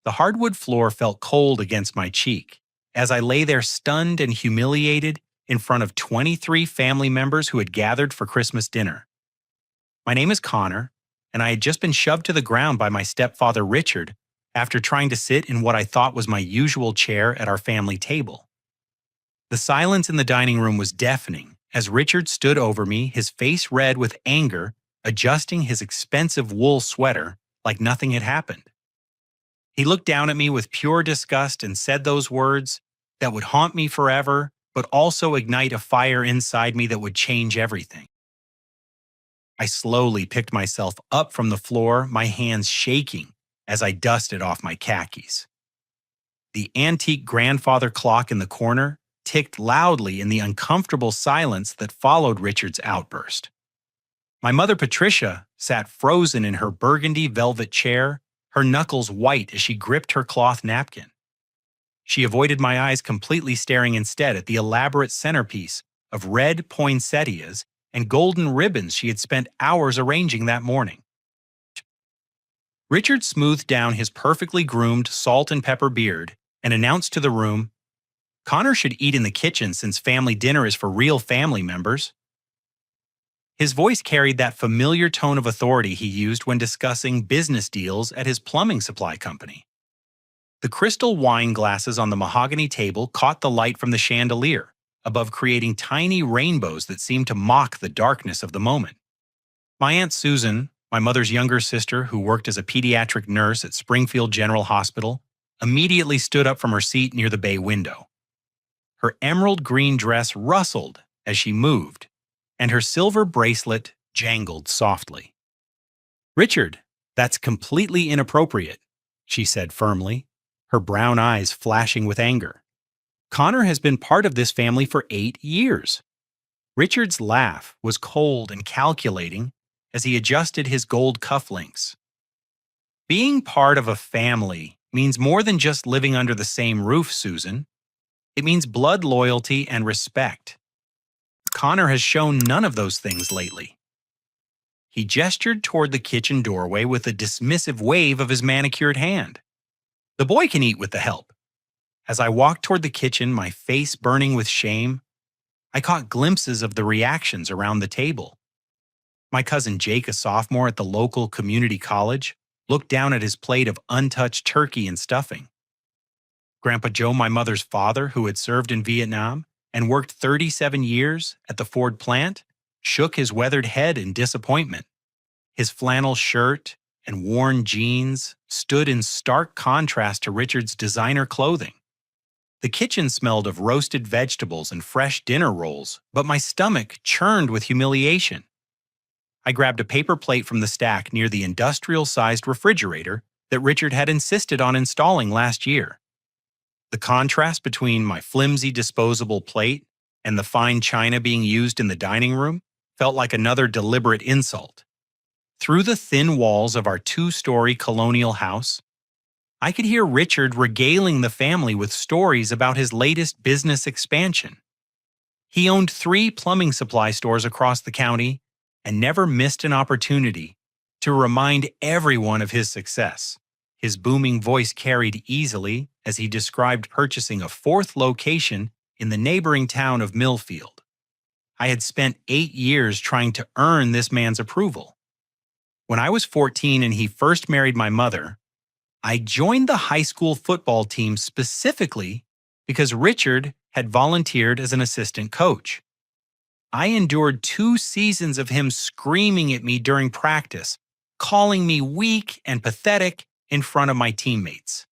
The hardwood floor felt cold against my cheek as I lay there stunned and humiliated in front of 23 family members who had gathered for Christmas dinner. My name is Connor, and I had just been shoved to the ground by my stepfather Richard after trying to sit in what I thought was my usual chair at our family table. The silence in the dining room was deafening as Richard stood over me, his face red with anger, adjusting his expensive wool sweater like nothing had happened. He looked down at me with pure disgust and said those words that would haunt me forever, but also ignite a fire inside me that would change everything. I slowly picked myself up from the floor, my hands shaking as I dusted off my khakis. The antique grandfather clock in the corner ticked loudly in the uncomfortable silence that followed Richard's outburst. My mother Patricia sat frozen in her burgundy velvet chair, her knuckles white as she gripped her cloth napkin. She avoided my eyes, completely staring instead at the elaborate centerpiece of red poinsettias and golden ribbons she had spent hours arranging that morning. Richard smoothed down his perfectly groomed salt and pepper beard and announced to the room, "Connor should eat in the kitchen since family dinner is for real family members." His voice carried that familiar tone of authority he used when discussing business deals at his plumbing supply company. The crystal wine glasses on the mahogany table caught the light from the chandelier above, creating tiny rainbows that seemed to mock the darkness of the moment. My Aunt Susan, my mother's younger sister who worked as a pediatric nurse at Springfield General Hospital, immediately stood up from her seat near the bay window. Her emerald green dress rustled as she moved, and her silver bracelet jangled softly. "Richard, that's completely inappropriate," she said firmly, her brown eyes flashing with anger. "Connor has been part of this family for 8 years. Richard's laugh was cold and calculating as he adjusted his gold cufflinks. "Being part of a family means more than just living under the same roof, Susan. It means blood loyalty and respect. Connor has shown none of those things lately." He gestured toward the kitchen doorway with a dismissive wave of his manicured hand. "The boy can eat with the help." As I walked toward the kitchen, my face burning with shame, I caught glimpses of the reactions around the table. My cousin Jake, a sophomore at the local community college, looked down at his plate of untouched turkey and stuffing. Grandpa Joe, my mother's father, who had served in Vietnam and worked 37 years at the Ford plant, shook his weathered head in disappointment. His flannel shirt and worn jeans stood in stark contrast to Richard's designer clothing. The kitchen smelled of roasted vegetables and fresh dinner rolls, but my stomach churned with humiliation. I grabbed a paper plate from the stack near the industrial-sized refrigerator that Richard had insisted on installing last year. The contrast between my flimsy disposable plate and the fine china being used in the dining room felt like another deliberate insult. Through the thin walls of our 2-story colonial house, I could hear Richard regaling the family with stories about his latest business expansion. He owned 3 plumbing supply stores across the county and never missed an opportunity to remind everyone of his success. His booming voice carried easily as he described purchasing a 4th location in the neighboring town of Millfield. I had spent 8 years trying to earn this man's approval. When I was 14 and he first married my mother, I joined the high school football team specifically because Richard had volunteered as an assistant coach. I endured 2 seasons of him screaming at me during practice, calling me weak and pathetic in front of my teammates.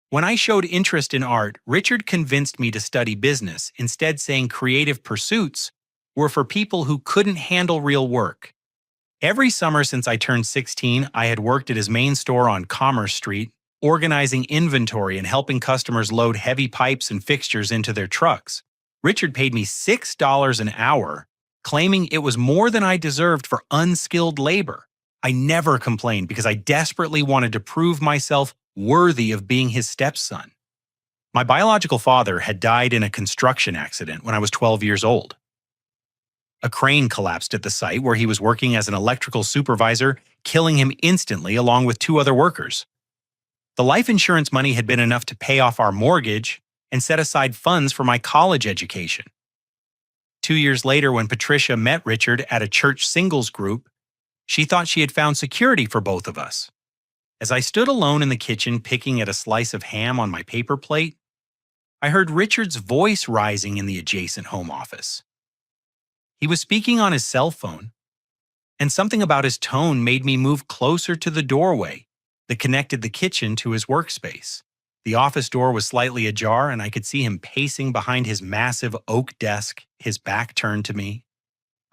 When I showed interest in art, Richard convinced me to study business, instead saying creative pursuits were for people who couldn't handle real work. Every summer since I turned 16, I had worked at his main store on Commerce Street, organizing inventory and helping customers load heavy pipes and fixtures into their trucks. Richard paid me $6 an hour, claiming it was more than I deserved for unskilled labor. I never complained because I desperately wanted to prove myself worthy of being his stepson. My biological father had died in a construction accident when I was 12 years old. A crane collapsed at the site where he was working as an electrical supervisor, killing him instantly along with 2 other workers. The life insurance money had been enough to pay off our mortgage and set aside funds for my college education. 2 years later, when Patricia met Richard at a church singles group, she thought she had found security for both of us. As I stood alone in the kitchen picking at a slice of ham on my paper plate, I heard Richard's voice rising in the adjacent home office. He was speaking on his cell phone, and something about his tone made me move closer to the doorway that connected the kitchen to his workspace. The office door was slightly ajar, and I could see him pacing behind his massive oak desk, his back turned to me.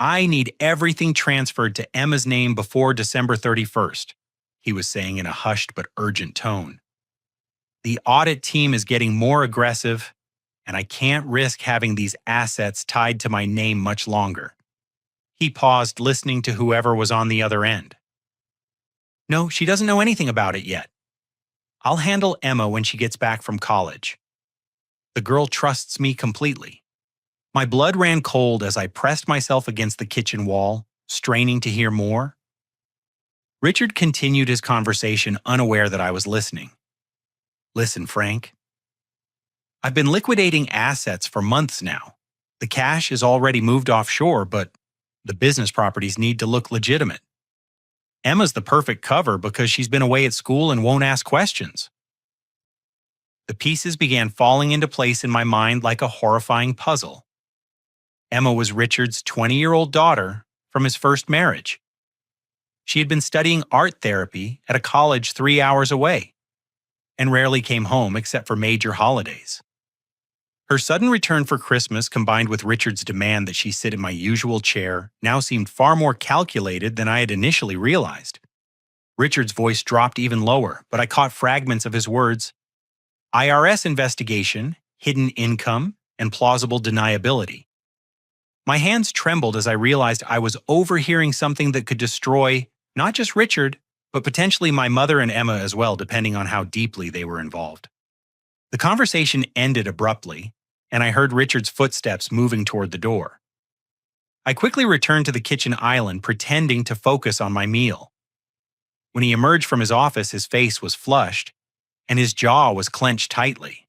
"I need everything transferred to Emma's name before December 31st, he was saying in a hushed but urgent tone. "The audit team is getting more aggressive, and I can't risk having these assets tied to my name much longer." He paused, listening to whoever was on the other end. "No, she doesn't know anything about it yet. I'll handle Emma when she gets back from college. The girl trusts me completely." My blood ran cold as I pressed myself against the kitchen wall, straining to hear more. Richard continued his conversation, unaware that I was listening. "Listen, Frank. I've been liquidating assets for months now. The cash is already moved offshore, but the business properties need to look legitimate. Emma's the perfect cover because she's been away at school and won't ask questions." The pieces began falling into place in my mind like a horrifying puzzle. Emma was Richard's 20-year-old daughter from his first marriage. She had been studying art therapy at a college 3 hours away and rarely came home except for major holidays. Her sudden return for Christmas, combined with Richard's demand that she sit in my usual chair, now seemed far more calculated than I had initially realized. Richard's voice dropped even lower, but I caught fragments of his words: "IRS investigation, hidden income, and plausible deniability." My hands trembled as I realized I was overhearing something that could destroy not just Richard, but potentially my mother and Emma as well, depending on how deeply they were involved. The conversation ended abruptly, and I heard Richard's footsteps moving toward the door. I quickly returned to the kitchen island, pretending to focus on my meal. When he emerged from his office, his face was flushed, and his jaw was clenched tightly.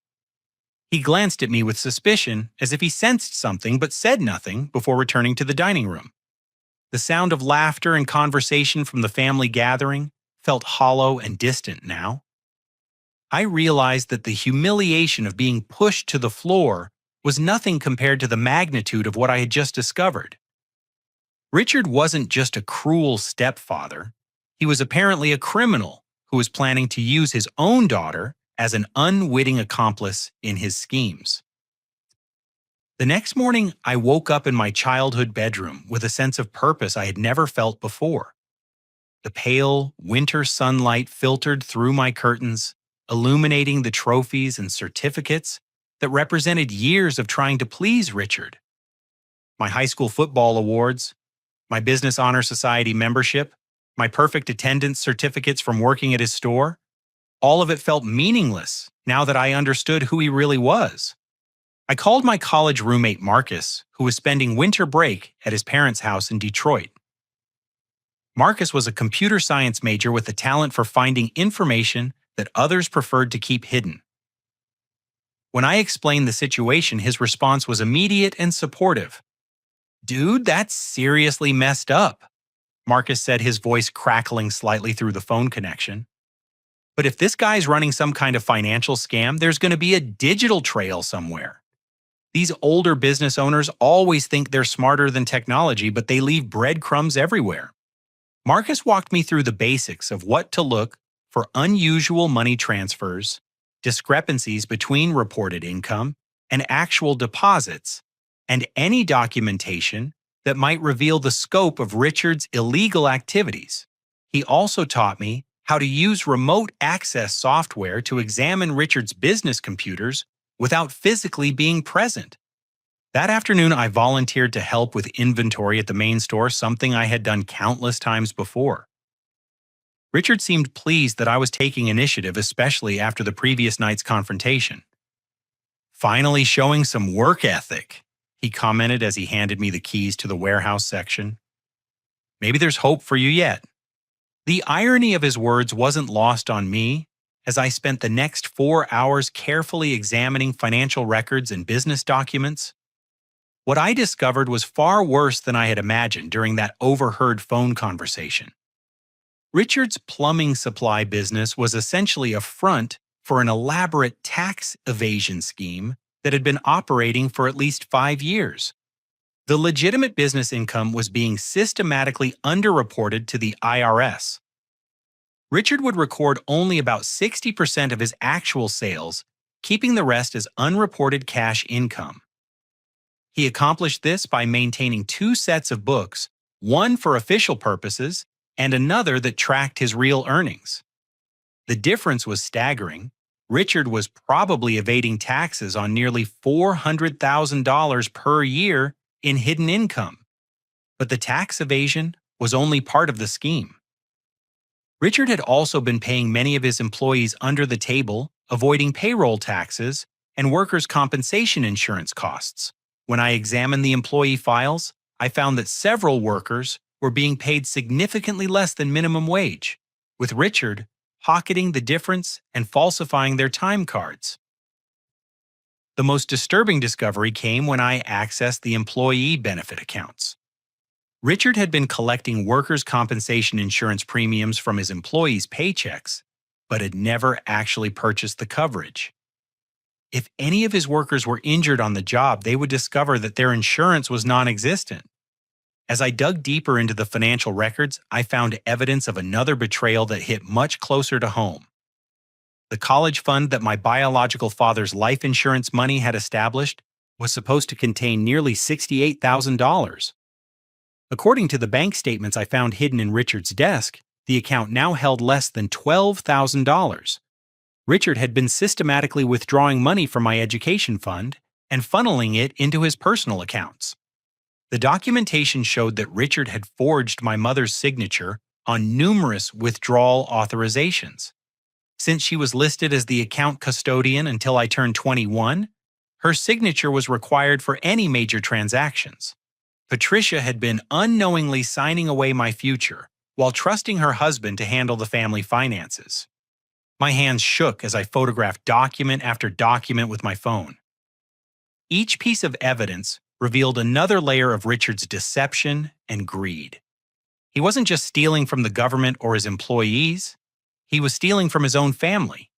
He glanced at me with suspicion, as if he sensed something but said nothing, before returning to the dining room. The sound of laughter and conversation from the family gathering felt hollow and distant now. I realized that the humiliation of being pushed to the floor was nothing compared to the magnitude of what I had just discovered. Richard wasn't just a cruel stepfather. He was apparently a criminal who was planning to use his own daughter as an unwitting accomplice in his schemes. The next morning, I woke up in my childhood bedroom with a sense of purpose I had never felt before. The pale, winter sunlight filtered through my curtains, illuminating the trophies and certificates that represented years of trying to please Richard. My high school football awards, my Business Honor Society membership, my perfect attendance certificates from working at his store, all of it felt meaningless now that I understood who he really was. I called my college roommate Marcus, who was spending winter break at his parents' house in Detroit. Marcus was a computer science major with a talent for finding information that others preferred to keep hidden. When I explained the situation, his response was immediate and supportive. "Dude, that's seriously messed up," Marcus said, his voice crackling slightly through the phone connection. "But if this guy's running some kind of financial scam, there's going to be a digital trail somewhere. These older business owners always think they're smarter than technology, but they leave breadcrumbs everywhere." Marcus walked me through the basics of what to look for: unusual money transfers, discrepancies between reported income and actual deposits, and any documentation that might reveal the scope of Richard's illegal activities. He also taught me how to use remote access software to examine Richard's business computers without physically being present. That afternoon, I volunteered to help with inventory at the main store, something I had done countless times before. Richard seemed pleased that I was taking initiative, especially after the previous night's confrontation. "Finally showing some work ethic," he commented as he handed me the keys to the warehouse section. "Maybe there's hope for you yet." The irony of his words wasn't lost on me, as I spent the next 4 hours carefully examining financial records and business documents. What I discovered was far worse than I had imagined during that overheard phone conversation. Richard's plumbing supply business was essentially a front for an elaborate tax evasion scheme that had been operating for at least 5 years. The legitimate business income was being systematically underreported to the IRS. Richard would record only about 60% of his actual sales, keeping the rest as unreported cash income. He accomplished this by maintaining 2 sets of books, one for official purposes and another that tracked his real earnings. The difference was staggering. Richard was probably evading taxes on nearly $400,000 per year in hidden income. But the tax evasion was only part of the scheme. Richard had also been paying many of his employees under the table, avoiding payroll taxes and workers' compensation insurance costs. When I examined the employee files, I found that several workers were being paid significantly less than minimum wage, with Richard pocketing the difference and falsifying their time cards. The most disturbing discovery came when I accessed the employee benefit accounts. Richard had been collecting workers' compensation insurance premiums from his employees' paychecks, but had never actually purchased the coverage. If any of his workers were injured on the job, they would discover that their insurance was non-existent. As I dug deeper into the financial records, I found evidence of another betrayal that hit much closer to home. The college fund that my biological father's life insurance money had established was supposed to contain nearly $68,000. According to the bank statements I found hidden in Richard's desk, the account now held less than $12,000. Richard had been systematically withdrawing money from my education fund and funneling it into his personal accounts. The documentation showed that Richard had forged my mother's signature on numerous withdrawal authorizations. Since she was listed as the account custodian until I turned 21, her signature was required for any major transactions. Patricia had been unknowingly signing away my future while trusting her husband to handle the family finances. My hands shook as I photographed document after document with my phone. Each piece of evidence revealed another layer of Richard's deception and greed. He wasn't just stealing from the government or his employees, he was stealing from his own family.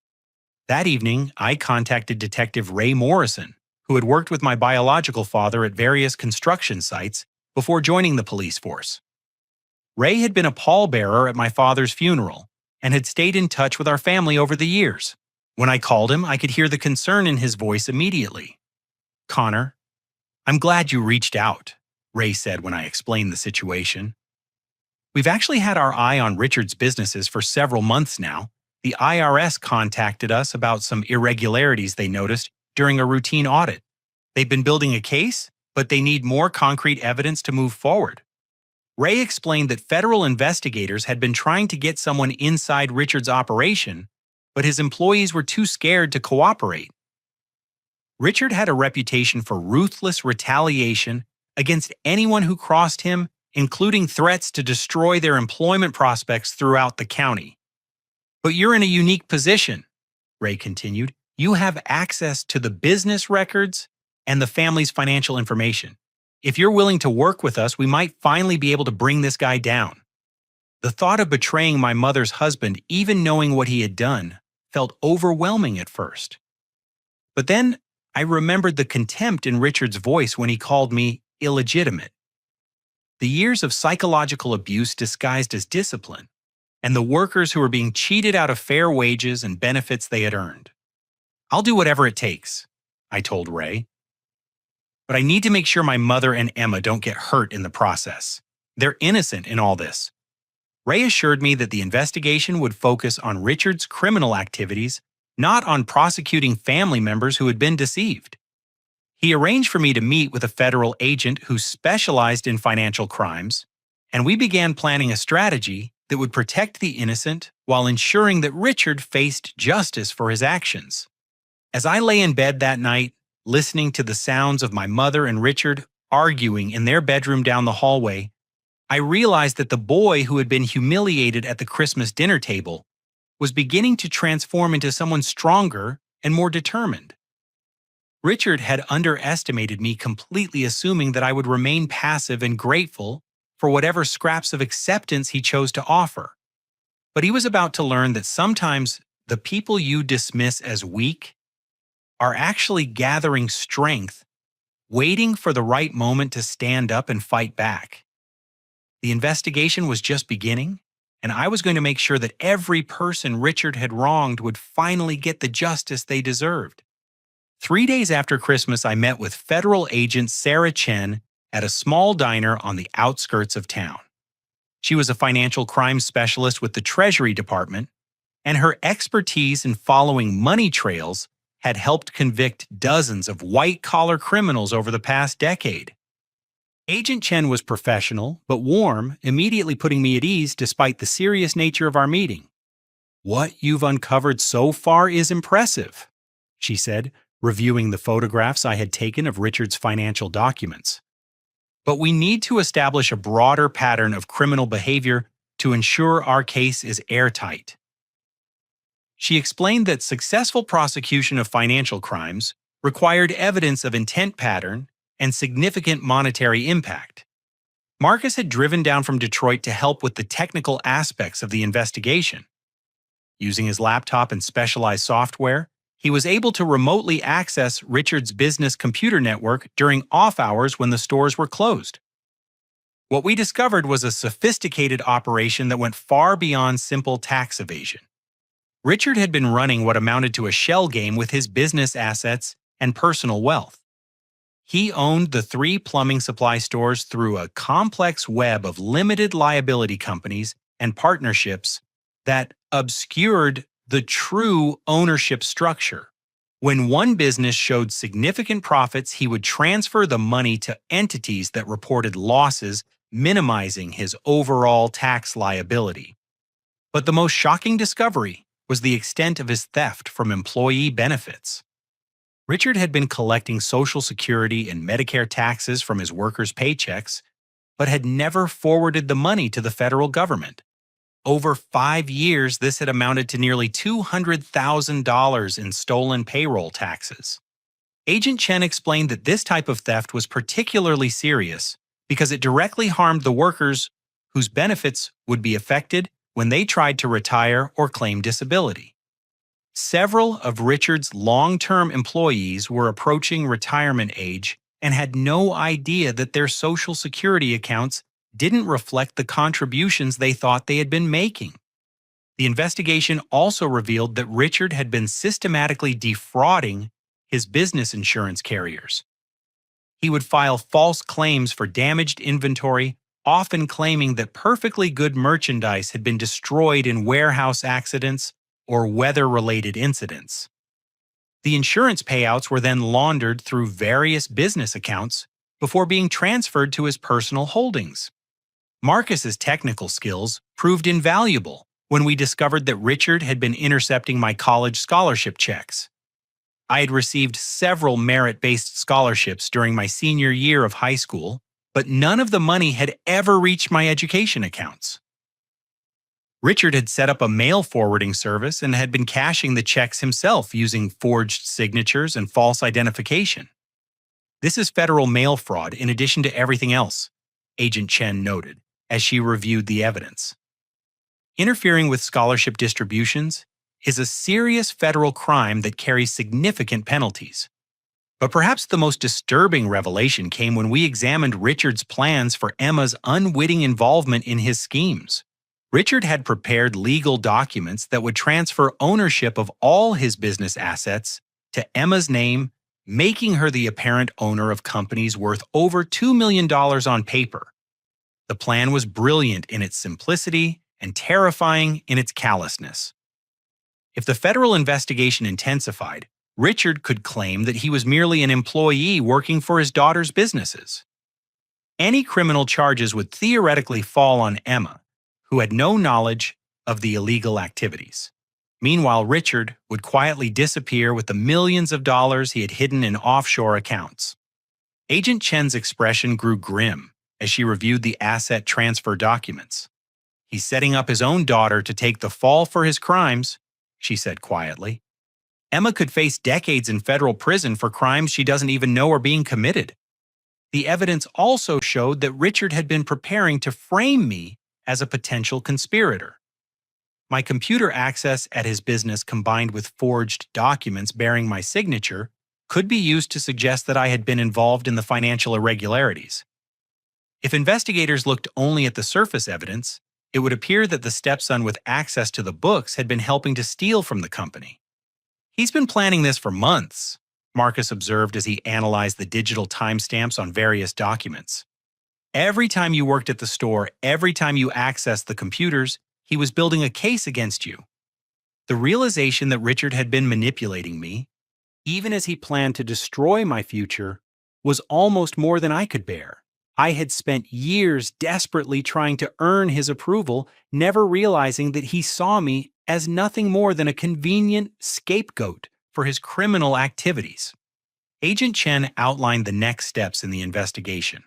That evening, I contacted Detective Ray Morrison, who had worked with my biological father at various construction sites before joining the police force. Ray had been a pallbearer at my father's funeral and had stayed in touch with our family over the years. When I called him, I could hear the concern in his voice immediately. "Connor, I'm glad you reached out," Ray said when I explained the situation. "We've actually had our eye on Richard's businesses for several months now. The IRS contacted us about some irregularities they noticed during a routine audit. They've been building a case, but they need more concrete evidence to move forward." Ray explained that federal investigators had been trying to get someone inside Richard's operation, but his employees were too scared to cooperate. Richard had a reputation for ruthless retaliation against anyone who crossed him, including threats to destroy their employment prospects throughout the county. "But you're in a unique position," Ray continued. "You have access to the business records and the family's financial information. If you're willing to work with us, we might finally be able to bring this guy down." The thought of betraying my mother's husband, even knowing what he had done, felt overwhelming at first. But then I remembered the contempt in Richard's voice when he called me illegitimate. The years of psychological abuse disguised as discipline, and the workers who were being cheated out of fair wages and benefits they had earned. "I'll do whatever it takes," I told Ray. "But I need to make sure my mother and Emma don't get hurt in the process. They're innocent in all this." Ray assured me that the investigation would focus on Richard's criminal activities, not on prosecuting family members who had been deceived. He arranged for me to meet with a federal agent who specialized in financial crimes, and we began planning a strategy that would protect the innocent while ensuring that Richard faced justice for his actions. As I lay in bed that night, listening to the sounds of my mother and Richard arguing in their bedroom down the hallway, I realized that the boy who had been humiliated at the Christmas dinner table was beginning to transform into someone stronger and more determined. Richard had underestimated me, completely assuming that I would remain passive and grateful for whatever scraps of acceptance he chose to offer. But he was about to learn that sometimes the people you dismiss as weak are actually gathering strength, waiting for the right moment to stand up and fight back. The investigation was just beginning, and I was going to make sure that every person Richard had wronged would finally get the justice they deserved. 3 days after Christmas, I met with federal agent Sarah Chen at a small diner on the outskirts of town. She was a financial crime specialist with the Treasury Department, and her expertise in following money trails had helped convict dozens of white-collar criminals over the past decade. Agent Chen was professional, but warm, immediately putting me at ease despite the serious nature of our meeting. "What you've uncovered so far is impressive," she said, reviewing the photographs I had taken of Richard's financial documents. "But we need to establish a broader pattern of criminal behavior to ensure our case is airtight." She explained that successful prosecution of financial crimes required evidence of intent pattern and significant monetary impact. Marcus had driven down from Detroit to help with the technical aspects of the investigation. Using his laptop and specialized software, he was able to remotely access Richard's business computer network during off hours when the stores were closed. What we discovered was a sophisticated operation that went far beyond simple tax evasion. Richard had been running what amounted to a shell game with his business assets and personal wealth. He owned the 3 plumbing supply stores through a complex web of limited liability companies and partnerships that obscured the true ownership structure. When one business showed significant profits, he would transfer the money to entities that reported losses, minimizing his overall tax liability. But the most shocking discovery was the extent of his theft from employee benefits. Richard had been collecting Social Security and Medicare taxes from his workers' paychecks, but had never forwarded the money to the federal government. Over 5 years, this had amounted to nearly $200,000 in stolen payroll taxes. Agent Chen explained that this type of theft was particularly serious because it directly harmed the workers whose benefits would be affected when they tried to retire or claim disability. Several of Richard's long-term employees were approaching retirement age and had no idea that their Social Security accounts didn't reflect the contributions they thought they had been making. The investigation also revealed that Richard had been systematically defrauding his business insurance carriers. He would file false claims for damaged inventory, often claiming that perfectly good merchandise had been destroyed in warehouse accidents or weather-related incidents. The insurance payouts were then laundered through various business accounts before being transferred to his personal holdings. Marcus's technical skills proved invaluable when we discovered that Richard had been intercepting my college scholarship checks. I had received several merit-based scholarships during my senior year of high school, but none of the money had ever reached my education accounts. Richard had set up a mail forwarding service and had been cashing the checks himself using forged signatures and false identification. "This is federal mail fraud in addition to everything else," Agent Chen noted as she reviewed the evidence. Interfering with scholarship distributions is a serious federal crime that carries significant penalties. But perhaps the most disturbing revelation came when we examined Richard's plans for Emma's unwitting involvement in his schemes. Richard had prepared legal documents that would transfer ownership of all his business assets to Emma's name, making her the apparent owner of companies worth over $2 million on paper. The plan was brilliant in its simplicity and terrifying in its callousness. If the federal investigation intensified, Richard could claim that he was merely an employee working for his daughter's businesses. Any criminal charges would theoretically fall on Emma, who had no knowledge of the illegal activities. Meanwhile, Richard would quietly disappear with the millions of dollars he had hidden in offshore accounts. Agent Chen's expression grew grim as she reviewed the asset transfer documents. He's setting up his own daughter to take the fall for his crimes, she said quietly. Emma could face decades in federal prison for crimes she doesn't even know are being committed. The evidence also showed that Richard had been preparing to frame me as a potential conspirator. My computer access at his business combined with forged documents bearing my signature could be used to suggest that I had been involved in the financial irregularities. If investigators looked only at the surface evidence, it would appear that the stepson with access to the books had been helping to steal from the company. He's been planning this for months, Marcus observed as he analyzed the digital timestamps on various documents. Every time you worked at the store, every time you accessed the computers, he was building a case against you. The realization that Richard had been manipulating me, even as he planned to destroy my future, was almost more than I could bear. I had spent years desperately trying to earn his approval, never realizing that he saw me as nothing more than a convenient scapegoat for his criminal activities. Agent Chen outlined the next steps in the investigation.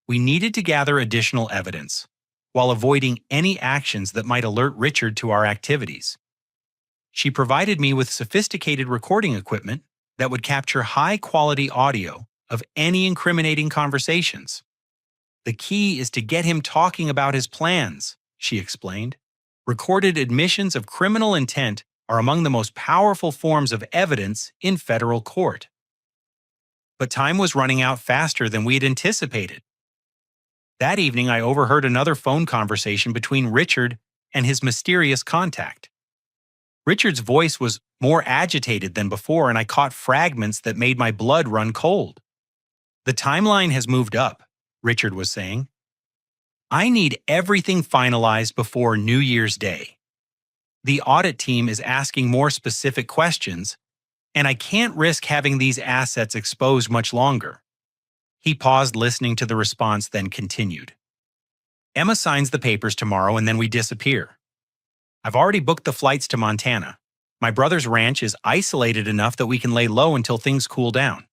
We needed to gather additional evidence, while avoiding any actions that might alert Richard to our activities. She provided me with sophisticated recording equipment that would capture high-quality audio of any incriminating conversations. The key is to get him talking about his plans, she explained. Recorded admissions of criminal intent are among the most powerful forms of evidence in federal court. But time was running out faster than we had anticipated. That evening, I overheard another phone conversation between Richard and his mysterious contact. Richard's voice was more agitated than before, and I caught fragments that made my blood run cold. The timeline has moved up, Richard was saying. I need everything finalized before New Year's Day. The audit team is asking more specific questions, and I can't risk having these assets exposed much longer. He paused, listening to the response, then continued. Emma signs the papers tomorrow, and then we disappear. I've already booked the flights to Montana. My brother's ranch is isolated enough that we can lay low until things cool down.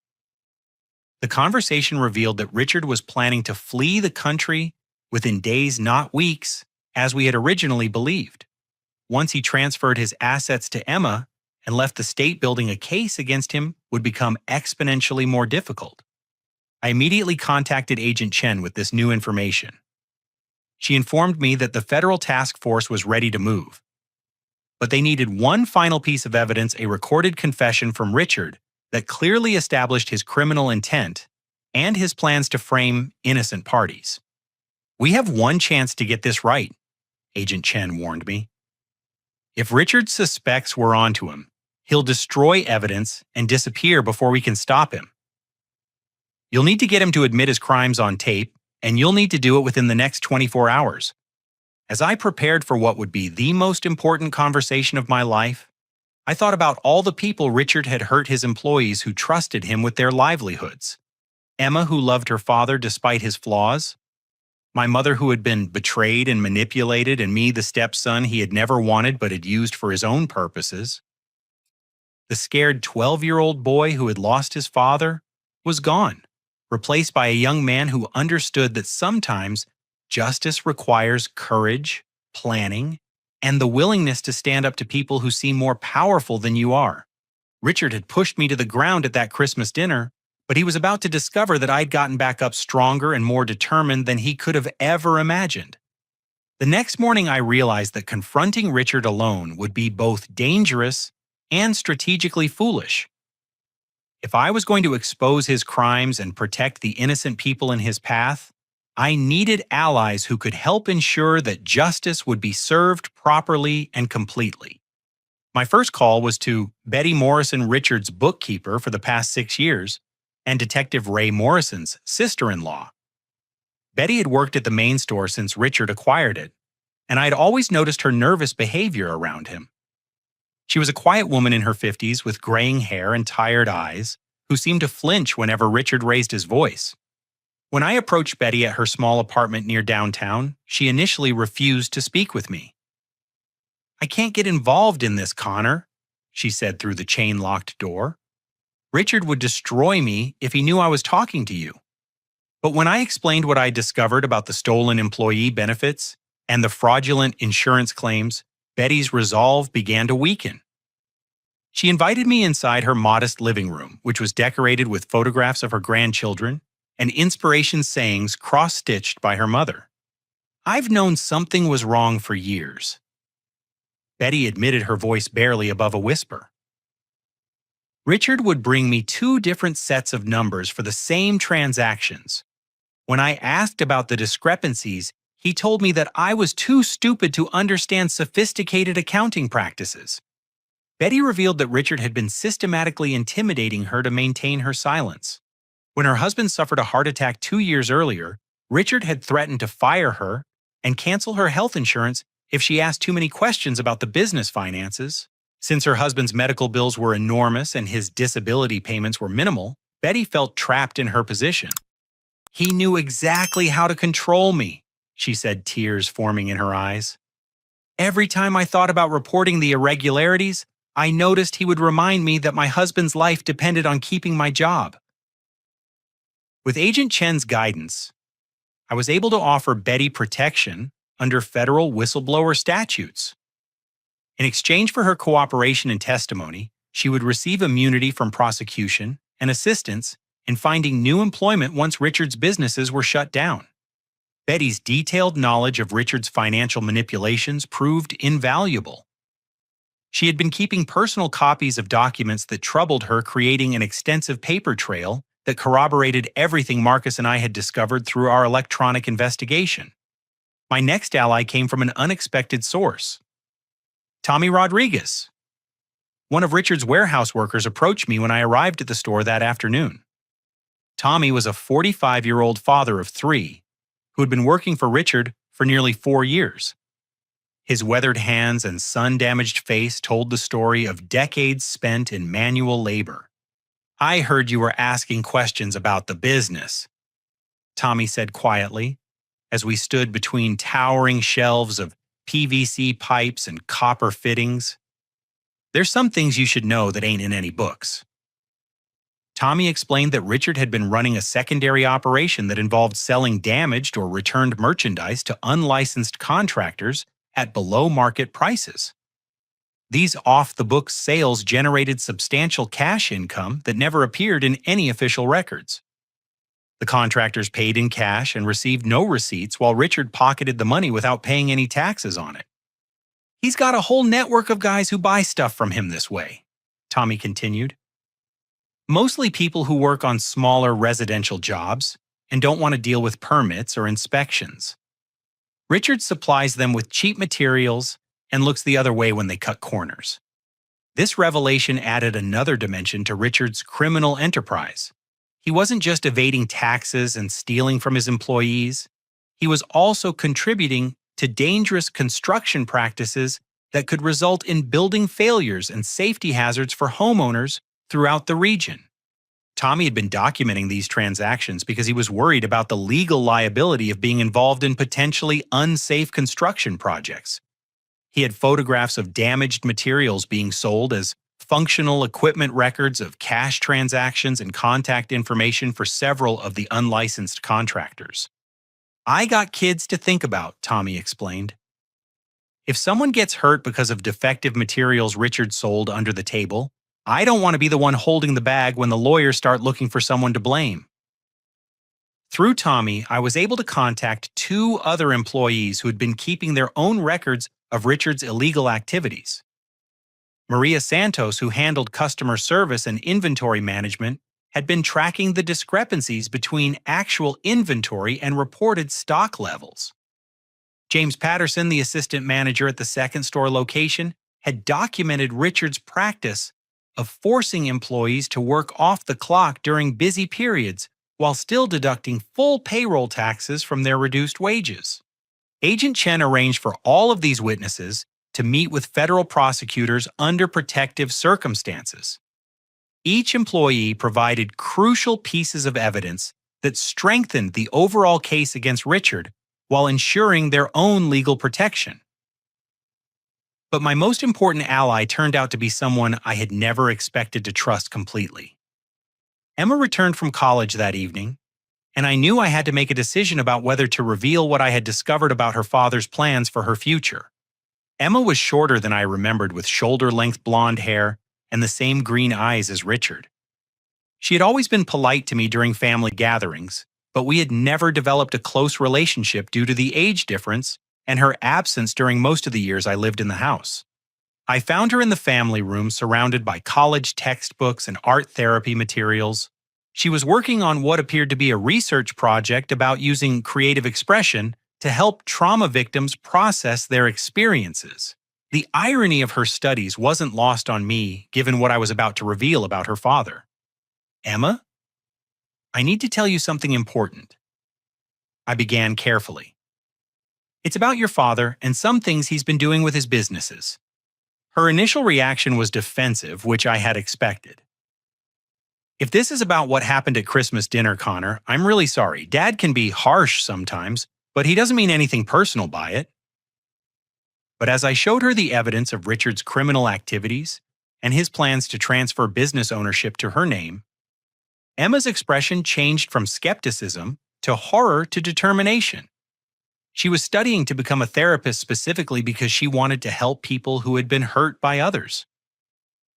The conversation revealed that Richard was planning to flee the country within days, not weeks, as we had originally believed. Once he transferred his assets to Emma and left the state, building a case against him would become exponentially more difficult. I immediately contacted Agent Chen with this new information. She informed me that the federal task force was ready to move. But they needed one final piece of evidence, a recorded confession from Richard that clearly established his criminal intent and his plans to frame innocent parties. We have one chance to get this right, Agent Chen warned me. If Richard's suspects were onto him, he'll destroy evidence and disappear before we can stop him. You'll need to get him to admit his crimes on tape, and you'll need to do it within the next 24 hours. As I prepared for what would be the most important conversation of my life, I thought about all the people Richard had hurt, his employees who trusted him with their livelihoods. Emma, who loved her father despite his flaws. My mother, who had been betrayed and manipulated, and me, the stepson he had never wanted but had used for his own purposes. The scared 12-year-old boy who had lost his father was gone, replaced by a young man who understood that sometimes justice requires courage, planning, and the willingness to stand up to people who seem more powerful than you are. Richard had pushed me to the ground at that Christmas dinner, but he was about to discover that I'd gotten back up stronger and more determined than he could have ever imagined. The next morning, I realized that confronting Richard alone would be both dangerous and strategically foolish. If I was going to expose his crimes and protect the innocent people in his path, I needed allies who could help ensure that justice would be served properly and completely. My first call was to Betty Morrison, Richard's bookkeeper for the past 6 years, and Detective Ray Morrison's sister-in-law. Betty had worked at the main store since Richard acquired it, and I had always noticed her nervous behavior around him. She was a quiet woman in her 50s with graying hair and tired eyes, who seemed to flinch whenever Richard raised his voice. When I approached Betty at her small apartment near downtown, she initially refused to speak with me. "I can't get involved in this, Connor," she said through the chain-locked door. "Richard would destroy me if he knew I was talking to you." But when I explained what I discovered about the stolen employee benefits, and the fraudulent insurance claims, Betty's resolve began to weaken. She invited me inside her modest living room, which was decorated with photographs of her grandchildren and inspiration sayings cross-stitched by her mother. I've known something was wrong for years. Betty admitted, her voice barely above a whisper. Richard would bring me 2 different sets of numbers for the same transactions. When I asked about the discrepancies, he told me that I was too stupid to understand sophisticated accounting practices. Betty revealed that Richard had been systematically intimidating her to maintain her silence. When her husband suffered a heart attack 2 years earlier, Richard had threatened to fire her and cancel her health insurance if she asked too many questions about the business finances. Since her husband's medical bills were enormous and his disability payments were minimal, Betty felt trapped in her position. He knew exactly how to control me, she said, tears forming in her eyes. Every time I thought about reporting the irregularities, I noticed he would remind me that my husband's life depended on keeping my job. With Agent Chen's guidance, I was able to offer Betty protection under federal whistleblower statutes. In exchange for her cooperation and testimony, she would receive immunity from prosecution and assistance in finding new employment once Richard's businesses were shut down. Betty's detailed knowledge of Richard's financial manipulations proved invaluable. She had been keeping personal copies of documents that troubled her, creating an extensive paper trail that corroborated everything Marcus and I had discovered through our electronic investigation. My next ally came from an unexpected source. Tommy Rodriguez. One of Richard's warehouse workers approached me when I arrived at the store that afternoon. Tommy was a 45-year-old father of 3 who had been working for Richard for nearly 4 years. His weathered hands and sun-damaged face told the story of decades spent in manual labor. I heard you were asking questions about the business, Tommy said quietly, as we stood between towering shelves of PVC pipes and copper fittings. There's some things you should know that ain't in any books. Tommy explained that Richard had been running a secondary operation that involved selling damaged or returned merchandise to unlicensed contractors at below-market prices. These off-the-books sales generated substantial cash income that never appeared in any official records. The contractors paid in cash and received no receipts, while Richard pocketed the money without paying any taxes on it. He's got a whole network of guys who buy stuff from him this way, Tommy continued. Mostly people who work on smaller residential jobs and don't want to deal with permits or inspections. Richard supplies them with cheap materials and looks the other way when they cut corners. This revelation added another dimension to Richard's criminal enterprise. He wasn't just evading taxes and stealing from his employees. He was also contributing to dangerous construction practices that could result in building failures and safety hazards for homeowners throughout the region. Tommy had been documenting these transactions because he was worried about the legal liability of being involved in potentially unsafe construction projects. He had photographs of damaged materials being sold as functional equipment, records of cash transactions, and contact information for several of the unlicensed contractors. I got kids to think about, Tommy explained. If someone gets hurt because of defective materials Richard sold under the table, I don't want to be the one holding the bag when the lawyers start looking for someone to blame. Through Tommy, I was able to contact 2 other employees who had been keeping their own records of Richard's illegal activities. Maria Santos, who handled customer service and inventory management, had been tracking the discrepancies between actual inventory and reported stock levels. James Patterson, the assistant manager at the second store location, had documented Richard's practice of forcing employees to work off the clock during busy periods while still deducting full payroll taxes from their reduced wages. Agent Chen arranged for all of these witnesses to meet with federal prosecutors under protective circumstances. Each employee provided crucial pieces of evidence that strengthened the overall case against Richard while ensuring their own legal protection. But my most important ally turned out to be someone I had never expected to trust completely. Emma returned from college that evening, and I knew I had to make a decision about whether to reveal what I had discovered about her father's plans for her future. Emma was shorter than I remembered, with shoulder-length blonde hair and the same green eyes as Richard. She had always been polite to me during family gatherings, but we had never developed a close relationship due to the age difference and her absence during most of the years I lived in the house. I found her in the family room surrounded by college textbooks and art therapy materials. She was working on what appeared to be a research project about using creative expression to help trauma victims process their experiences. The irony of her studies wasn't lost on me, given what I was about to reveal about her father. "Emma, I need to tell you something important," I began carefully. "It's about your father and some things he's been doing with his businesses." Her initial reaction was defensive, which I had expected. "If this is about what happened at Christmas dinner, Connor, I'm really sorry. Dad can be harsh sometimes, but he doesn't mean anything personal by it." But as I showed her the evidence of Richard's criminal activities and his plans to transfer business ownership to her name, Emma's expression changed from skepticism to horror to determination. She was studying to become a therapist specifically because she wanted to help people who had been hurt by others.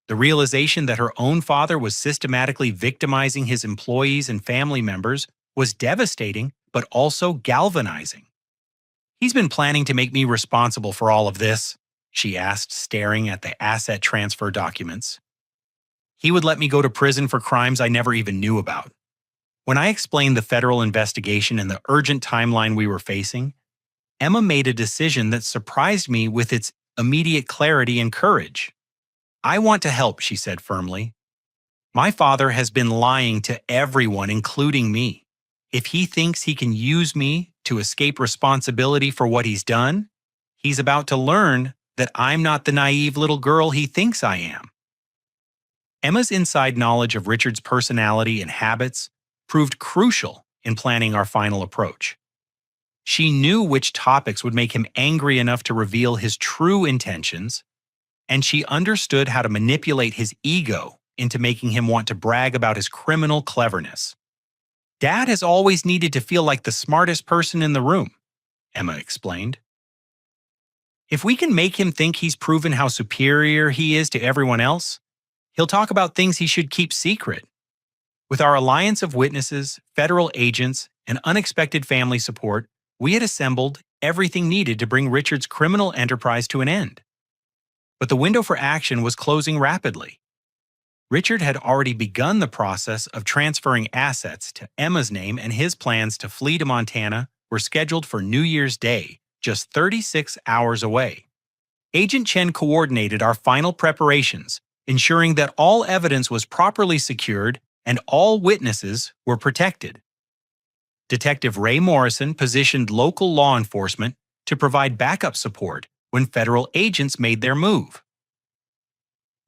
The realization that her own father was systematically victimizing his employees and family members was devastating, but also galvanizing. "He's been planning to make me responsible for all of this?" she asked, staring at the asset transfer documents. "He would let me go to prison for crimes I never even knew about." When I explained the federal investigation and the urgent timeline we were facing, Emma made a decision that surprised me with its immediate clarity and courage. "I want to help," she said firmly. "My father has been lying to everyone, including me. If he thinks he can use me to escape responsibility for what he's done, he's about to learn that I'm not the naive little girl he thinks I am." Emma's inside knowledge of Richard's personality and habits proved crucial in planning our final approach. She knew which topics would make him angry enough to reveal his true intentions, and she understood how to manipulate his ego into making him want to brag about his criminal cleverness. "Dad has always needed to feel like the smartest person in the room," Emma explained. "If we can make him think he's proven how superior he is to everyone else, he'll talk about things he should keep secret." With our alliance of witnesses, federal agents, and unexpected family support, we had assembled everything needed to bring Richard's criminal enterprise to an end. But the window for action was closing rapidly. Richard had already begun the process of transferring assets to Emma's name, and his plans to flee to Montana were scheduled for New Year's Day, just 36 hours away. Agent Chen coordinated our final preparations, ensuring that all evidence was properly secured and all witnesses were protected. Detective Ray Morrison positioned local law enforcement to provide backup support when federal agents made their move.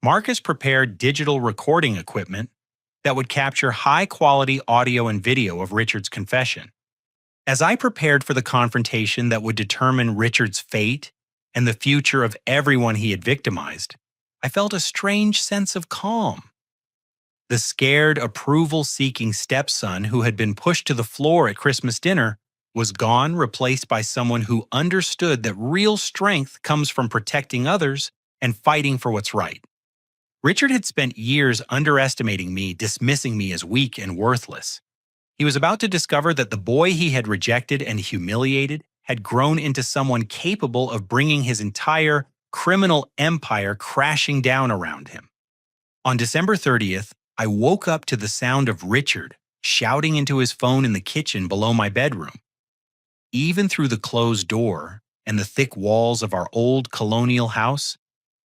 Marcus prepared digital recording equipment that would capture high-quality audio and video of Richard's confession. As I prepared for the confrontation that would determine Richard's fate and the future of everyone he had victimized, I felt a strange sense of calm. The scared, approval-seeking stepson who had been pushed to the floor at Christmas dinner was gone, replaced by someone who understood that real strength comes from protecting others and fighting for what's right. Richard had spent years underestimating me, dismissing me as weak and worthless. He was about to discover that the boy he had rejected and humiliated had grown into someone capable of bringing his entire criminal empire crashing down around him. On December 30th, I woke up to the sound of Richard shouting into his phone in the kitchen below my bedroom. Even through the closed door and the thick walls of our old colonial house,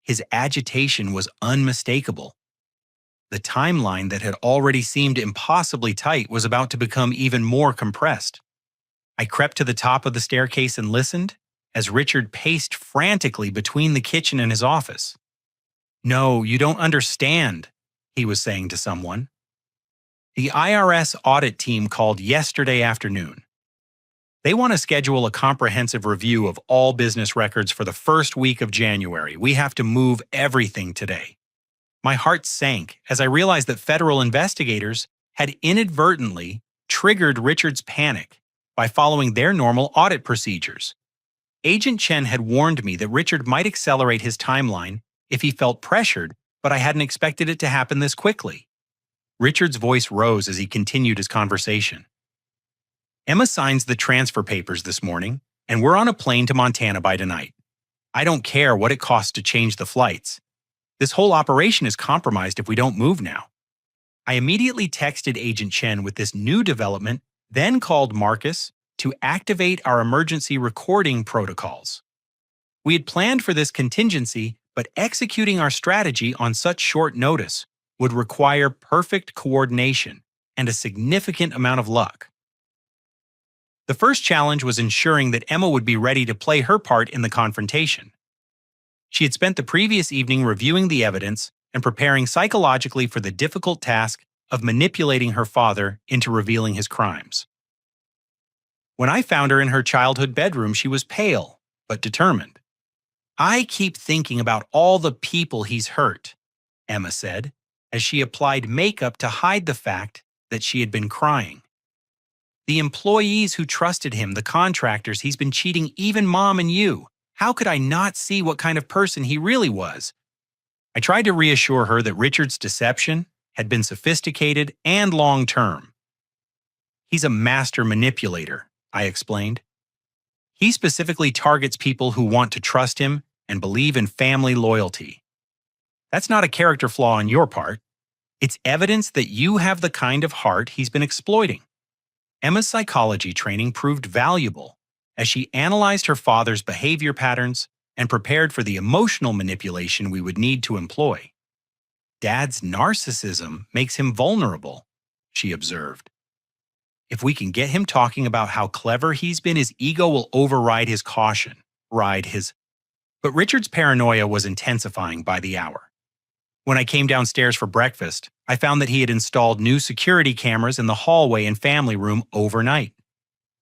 his agitation was unmistakable. The timeline that had already seemed impossibly tight was about to become even more compressed. I crept to the top of the staircase and listened as Richard paced frantically between the kitchen and his office. "No, you don't understand," he was saying to someone. "The IRS audit team called yesterday afternoon. They want to schedule a comprehensive review of all business records for the first week of January. We have to move everything today." My heart sank as I realized that federal investigators had inadvertently triggered Richard's panic by following their normal audit procedures. Agent Chen had warned me that Richard might accelerate his timeline if he felt pressured, but I hadn't expected it to happen this quickly. Richard's voice rose as he continued his conversation. Emma signs the transfer papers this morning, and we're on a plane to Montana by tonight. I don't care what it costs to change the flights. This whole operation is compromised if we don't move now. I immediately texted Agent Chen with this new development, then called Marcus to activate our emergency recording protocols. We had planned for this contingency, but executing our strategy on such short notice would require perfect coordination and a significant amount of luck. The first challenge was ensuring that Emma would be ready to play her part in the confrontation. She had spent the previous evening reviewing the evidence and preparing psychologically for the difficult task of manipulating her father into revealing his crimes. When I found her in her childhood bedroom, she was pale, but determined. "I keep thinking about all the people he's hurt," Emma said, as she applied makeup to hide the fact that she had been crying. "The employees who trusted him, the contractors, he's been cheating even Mom and you. How could I not see what kind of person he really was?" I tried to reassure her that Richard's deception had been sophisticated and long-term. "He's a master manipulator," I explained. "He specifically targets people who want to trust him and believe in family loyalty. That's not a character flaw on your part. It's evidence that you have the kind of heart he's been exploiting." Emma's psychology training proved valuable as she analyzed her father's behavior patterns and prepared for the emotional manipulation we would need to employ. "Dad's narcissism makes him vulnerable," she observed. "If we can get him talking about how clever he's been, his ego will override his caution, But Richard's paranoia was intensifying by the hour. When I came downstairs for breakfast, I found that he had installed new security cameras in the hallway and family room overnight.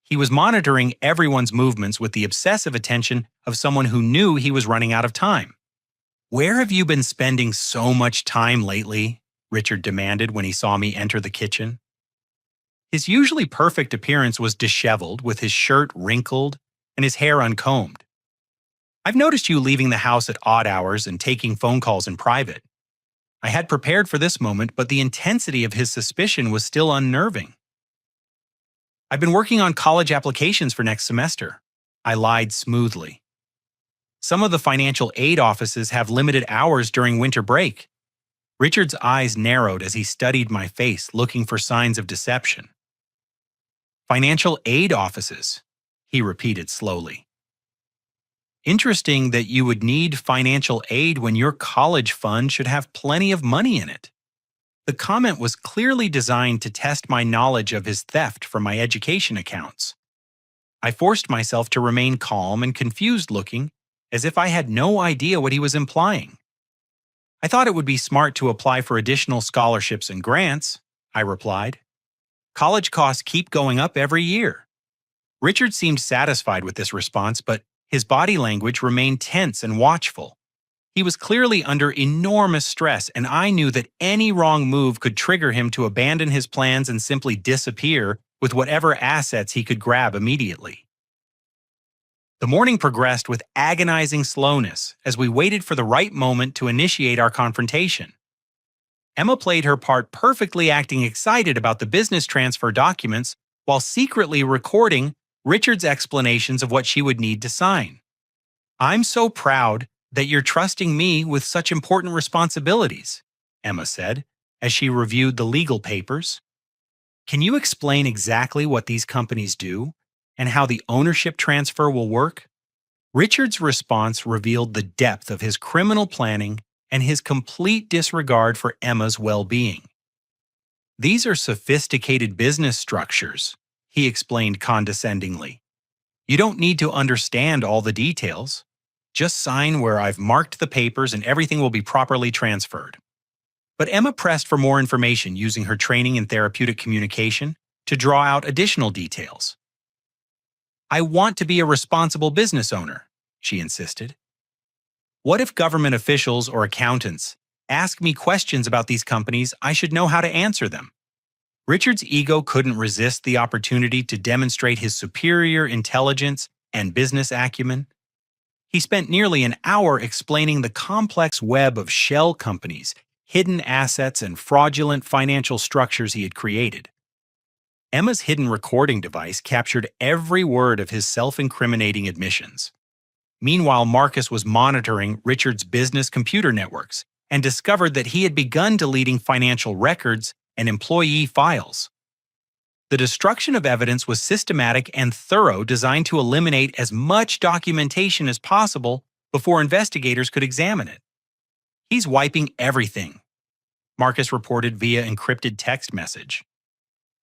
He was monitoring everyone's movements with the obsessive attention of someone who knew he was running out of time. "Where have you been spending so much time lately?" Richard demanded when he saw me enter the kitchen. His usually perfect appearance was disheveled, with his shirt wrinkled and his hair uncombed. "I've noticed you leaving the house at odd hours and taking phone calls in private." I had prepared for this moment, but the intensity of his suspicion was still unnerving. "I've been working on college applications for next semester," I lied smoothly. "Some of the financial aid offices have limited hours during winter break." Richard's eyes narrowed as he studied my face, looking for signs of deception. "Financial aid offices," he repeated slowly. "Interesting that you would need financial aid when your college fund should have plenty of money in it." The comment was clearly designed to test my knowledge of his theft from my education accounts. I forced myself to remain calm and confused-looking, as if I had no idea what he was implying. "I thought it would be smart to apply for additional scholarships and grants," I replied. "College costs keep going up every year." Richard seemed satisfied with this response, but his body language remained tense and watchful. He was clearly under enormous stress, and I knew that any wrong move could trigger him to abandon his plans and simply disappear with whatever assets he could grab immediately. The morning progressed with agonizing slowness as we waited for the right moment to initiate our confrontation. Emma played her part perfectly, acting excited about the business transfer documents while secretly recording Richard's explanations of what she would need to sign. "I'm so proud that you're trusting me with such important responsibilities," Emma said, as she reviewed the legal papers. "Can you explain exactly what these companies do and how the ownership transfer will work?" Richard's response revealed the depth of his criminal planning and his complete disregard for Emma's well-being. "These are sophisticated business structures," he explained condescendingly. "You don't need to understand all the details. Just sign where I've marked the papers and everything will be properly transferred." But Emma pressed for more information, using her training in therapeutic communication to draw out additional details. "I want to be a responsible business owner," she insisted. "What if government officials or accountants ask me questions about these companies? I should know how to answer them." Richard's ego couldn't resist the opportunity to demonstrate his superior intelligence and business acumen. He spent nearly an hour explaining the complex web of shell companies, hidden assets, and fraudulent financial structures he had created. Emma's hidden recording device captured every word of his self-incriminating admissions. Meanwhile, Marcus was monitoring Richard's business computer networks and discovered that he had begun deleting financial records and employee files. The destruction of evidence was systematic and thorough, designed to eliminate as much documentation as possible before investigators could examine it. "He's wiping everything," Marcus reported via encrypted text message.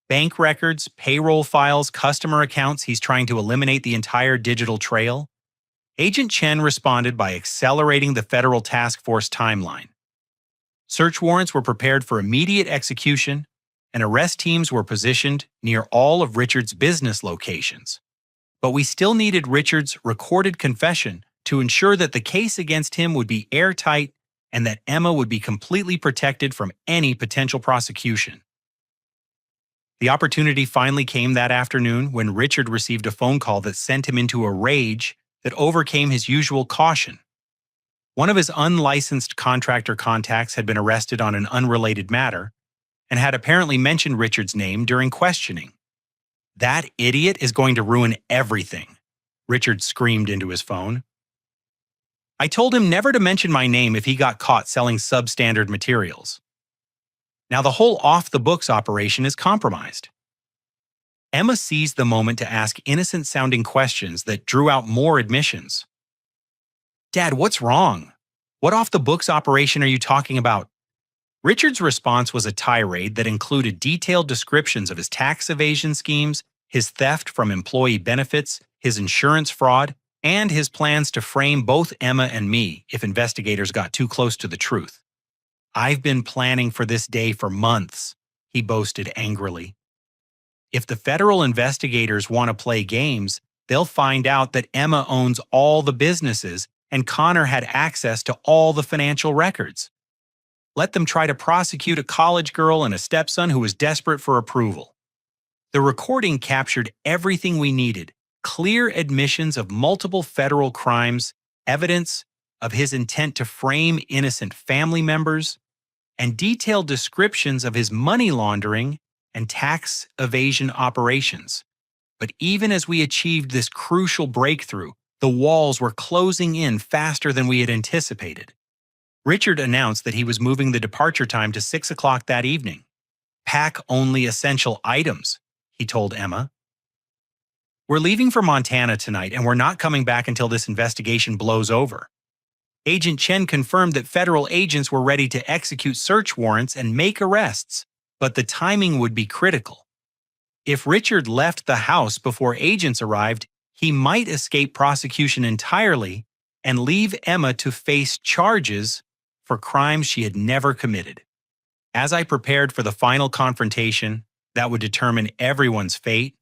"Bank records, payroll files, customer accounts, he's trying to eliminate the entire digital trail." Agent Chen responded by accelerating the federal task force timeline. Search warrants were prepared for immediate execution, and arrest teams were positioned near all of Richard's business locations. But we still needed Richard's recorded confession to ensure that the case against him would be airtight and that Emma would be completely protected from any potential prosecution. The opportunity finally came that afternoon when Richard received a phone call that sent him into a rage that overcame his usual caution. One of his unlicensed contractor contacts had been arrested on an unrelated matter and had apparently mentioned Richard's name during questioning. "That idiot is going to ruin everything," Richard screamed into his phone. "I told him never to mention my name if he got caught selling substandard materials. Now the whole off-the-books operation is compromised." Emma seized the moment to ask innocent-sounding questions that drew out more admissions. "Dad, what's wrong? What off-the-books operation are you talking about?" Richard's response was a tirade that included detailed descriptions of his tax evasion schemes, his theft from employee benefits, his insurance fraud, and his plans to frame both Emma and me if investigators got too close to the truth. "I've been planning for this day for months," he boasted angrily. "If the federal investigators want to play games, they'll find out that Emma owns all the businesses and Connor had access to all the financial records. Let them try to prosecute a college girl and a stepson who was desperate for approval." The recording captured everything we needed: clear admissions of multiple federal crimes, evidence of his intent to frame innocent family members, and detailed descriptions of his money laundering and tax evasion operations. But even as we achieved this crucial breakthrough, the walls were closing in faster than we had anticipated. Richard announced that he was moving the departure time to 6 o'clock that evening. "Pack only essential items," he told Emma. "We're leaving for Montana tonight, and we're not coming back until this investigation blows over." Agent Chen confirmed that federal agents were ready to execute search warrants and make arrests, but the timing would be critical. If Richard left the house before agents arrived, he might escape prosecution entirely and leave Emma to face charges for crimes she had never committed. As I prepared for the final confrontation that would determine everyone's fate,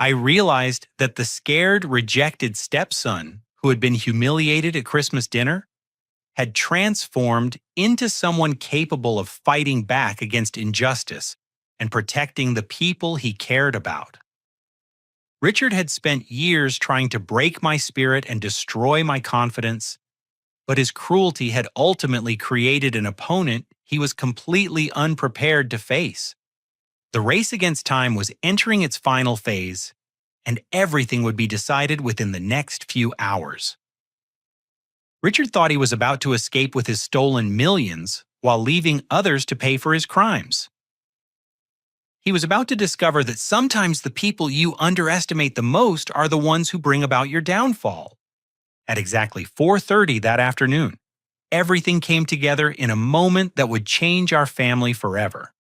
I realized that the scared, rejected stepson who had been humiliated at Christmas dinner had transformed into someone capable of fighting back against injustice and protecting the people he cared about. Richard had spent years trying to break my spirit and destroy my confidence, but his cruelty had ultimately created an opponent he was completely unprepared to face. The race against time was entering its final phase, and everything would be decided within the next few hours. Richard thought he was about to escape with his stolen millions while leaving others to pay for his crimes. He was about to discover that sometimes the people you underestimate the most are the ones who bring about your downfall. At exactly 4:30 that afternoon, everything came together in a moment that would change our family forever.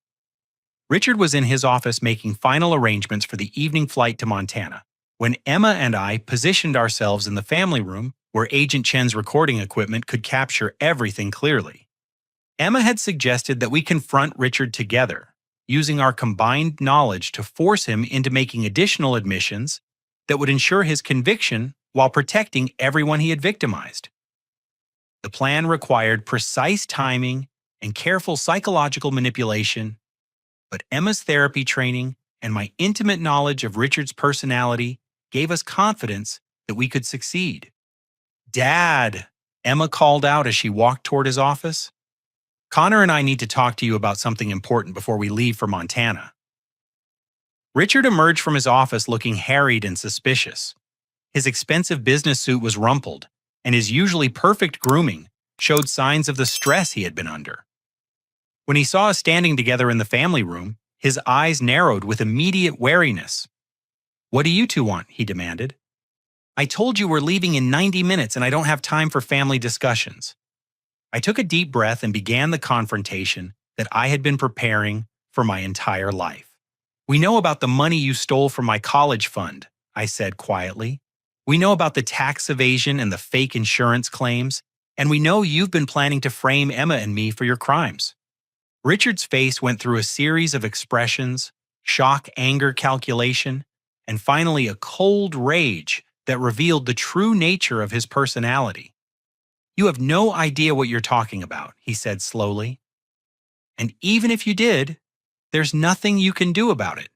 Richard was in his office making final arrangements for the evening flight to Montana when Emma and I positioned ourselves in the family room where Agent Chen's recording equipment could capture everything clearly. Emma had suggested that we confront Richard together, using our combined knowledge to force him into making additional admissions that would ensure his conviction while protecting everyone he had victimized. The plan required precise timing and careful psychological manipulation, But Emma's therapy training and my intimate knowledge of Richard's personality gave us confidence that we could succeed. "Dad," Emma called out as she walked toward his office. "Connor and I need to talk to you about something important before we leave for Montana." Richard emerged from his office looking harried and suspicious. His expensive business suit was rumpled, and his usually perfect grooming showed signs of the stress he had been under. When he saw us standing together in the family room, his eyes narrowed with immediate wariness. "What do you two want?" he demanded. "I told you we're leaving in 90 minutes and I don't have time for family discussions." I took a deep breath and began the confrontation that I had been preparing for my entire life. "We know about the money you stole from my college fund," I said quietly. "We know about the tax evasion and the fake insurance claims, and we know you've been planning to frame Emma and me for your crimes." Richard's face went through a series of expressions: shock, anger, calculation, and finally a cold rage that revealed the true nature of his personality. "You have no idea what you're talking about," he said slowly. "And even if you did, there's nothing you can do about it."